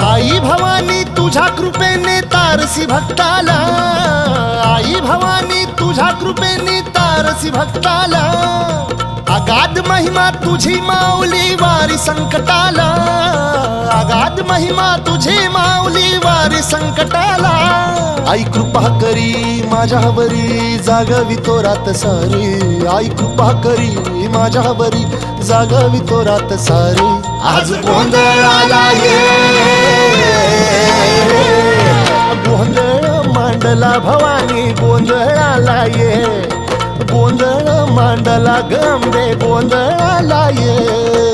आई भवानी तुझ्या कृपेने तारसी भक्ताला, आई भवानी तुझ्या कृपेने तारसी भक्ताला, अगाध महिमा तुझी माऊली वारी संकटाला, अगाध महिमा तुझी माऊली वारी संकटाला. आई कृपा करी माझ्यावरी जागवी तो रात सारी, आई कृपा करी माझ्यावरी जागवी तो रात सारी. आज गोंधळाला ये, गोंधळ मांडला भवानी गोंधळाला ये, गोंधळ मांडला गंबे गोंधळाला ये.